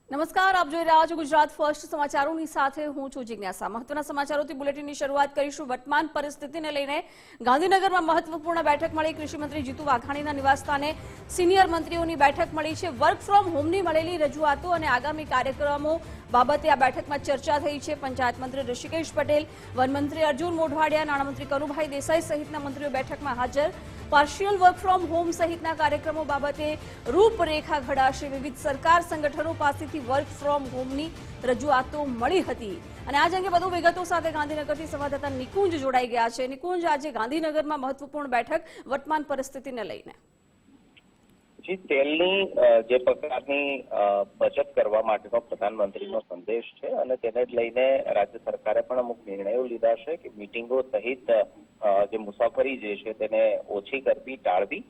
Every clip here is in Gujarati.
નમસ્કાર, આપ જોઈ રહ્યા છો ગુજરાત ફર્સ્ટ સમાચારોની સાથે હું છું જિજ્ઞાસા। મહત્વના સમાચારોથી બુલેટિનની શરૂઆત કરીશું। વર્તમાન પરિસ્થિતિને લઈને ગાંધીનગરમાં મહત્વપૂર્ણ બેઠક મળી। કૃષિમંત્રી જીતુ વાઘાણીના નિવાસસ્થાને સિનિયર મંત્રીઓની બેઠક મળી છે। વર્ક ફ્રોમ હોમની મળેલી રજૂઆતો અને આગામી કાર્યક્રમો બાબતે આ બેઠકમાં ચર્ચા થઈ છે। પંચાયત મંત્રી ઋષિકેશ પટેલ, વનમંત્રી અર્જુન મોઢવાડિયા, નાણામંત્રી કનુભાઈ દેસાઈ સહિતના મંત્રીઓ બેઠકમાં હાજર। પાર્શિયલ વર્ક ફ્રોમ હોમ સહિતના કાર્યક્રમો બાબતે રૂપરેખા ઘડાશે। વિવિધ સરકાર સંગઠનો પાસેથી વર્ક ફ્રોમ હોમની રજૂઆતો મળી હતી અને આજ અંગે વધુ વિગતો સાથે ગાંધીનગરથી સંવાદદાતા નિકુંજ જોડાઈ ગયા છે। નિકુંજ, આજે ગાંધીનગરમાં મહત્વપૂર્ણ બેઠક વર્તમાન પરિસ્થિતિને લઈને। જી, તેલની જે પ્રકારની બચત કરવા માટેનો પ્રધાનમંત્રીનો સંદેશ છે અને તેને જ લઈને રાજ્ય સરકારે પણ અમુક નિર્ણયો લીધા છે કે મીટિંગો સહિત જે મુસાફરી જે છે તેને ઓછી કરવી, ટાળવી।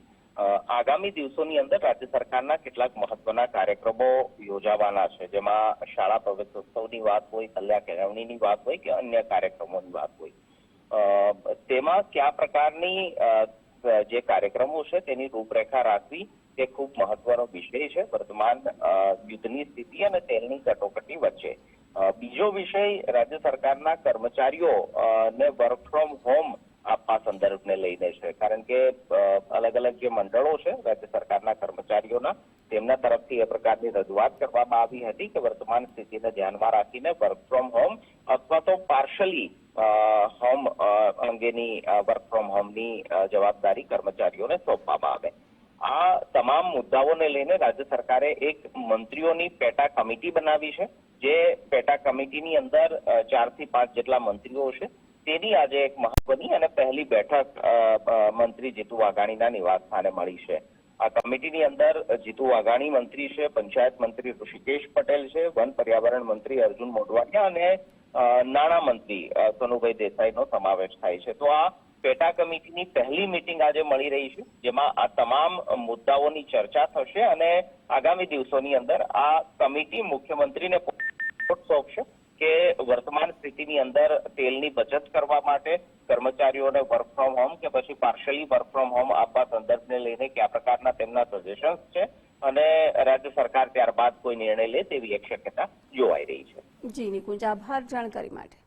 આગામી દિવસોની અંદર રાજ્ય સરકારના કેટલાક મહત્વના કાર્યક્રમો યોજાવાના છે, જેમાં શાળા પ્રવેશોત્સવની વાત હોય, કલ્યા કેળવણીની વાત હોય કે અન્ય કાર્યક્રમોની વાત હોય, તેમાં કયા પ્રકારની જે કાર્યક્રમો છે તેની રૂપરેખા રાખવી તે ખૂબ મહત્વનો વિષય છે વર્તમાન યુદ્ધની સ્થિતિ અને તેલની કટોકટી વચ્ચે। બીજો વિષય રાજ્ય સરકારના કર્મચારીઓ ને વર્ક ફ્રોમ હોમ આપવા સંદર્ભને લઈને છે, કારણ કે અલગ અલગ જે મંડળો છે રાજ્ય સરકારના કર્મચારીઓના, તેમના તરફથી એ પ્રકારની રજૂઆત કરવામાં આવી હતી કે વર્તમાન સ્થિતિને ધ્યાનમાં રાખીને વર્ક ફ્રોમ હોમ અથવા તો પાર્શલી હોમ અંગેની વર્ક ફ્રોમ હોમની જવાબદારી કર્મચારીઓને સોંપવામાં આવે। આ તમામ મુદ્દાઓને લઈને રાજ્ય સરકારે એક મંત્રીઓની પેટા કમિટી બનાવી છે, જે પેટા કમિટીની અંદર 4 થી 5 જેટલા મંત્રીઓ છે। તેની આજે એક મહત્વની અને પહેલી બેઠક મંત્રી જીતુ વાઘાણીના નિવાસ સ્થાને મળી છે। આ કમિટીની અંદર જીતુ વાઘાણી મંત્રી છે, પંચાયત મંત્રી ઋષિકેશ પટેલ છે, વન પર્યાવરણ મંત્રી અર્જુન મોઢવાડિયા અને નાણામંત્રી કનુભાઈ દેસાઈનો સમાવેશ થાય છે। તો આ પેટા કમિટીની પહેલી મીટિંગ આજે મળી રહી છે, જેમાં આ તમામ મુદ્દાઓની ચર્ચા થશે અને આગામી દિવસોની અંદર આ કમિટી મુખ્યમંત્રીને રિપોર્ટ સોંપશે કે વર્તમાન સ્થિતિની અંદર તેલની બચત કરવા માટે કર્મચારીઓને વર્ક ફ્રોમ હોમ કે પછી પાર્શિયલી વર્ક ફ્રોમ હોમ આપવા સંદર્ભને લઈને કયા પ્રકારના તેમના સજેશન્સ છે અને રાજ્ય સરકાર ત્યારબાદ કોઈ નિર્ણય લે તેવી એક શક્યતા જોવાઈ રહી છે। જી નિકુંજ, આભાર જાણકારી માટે।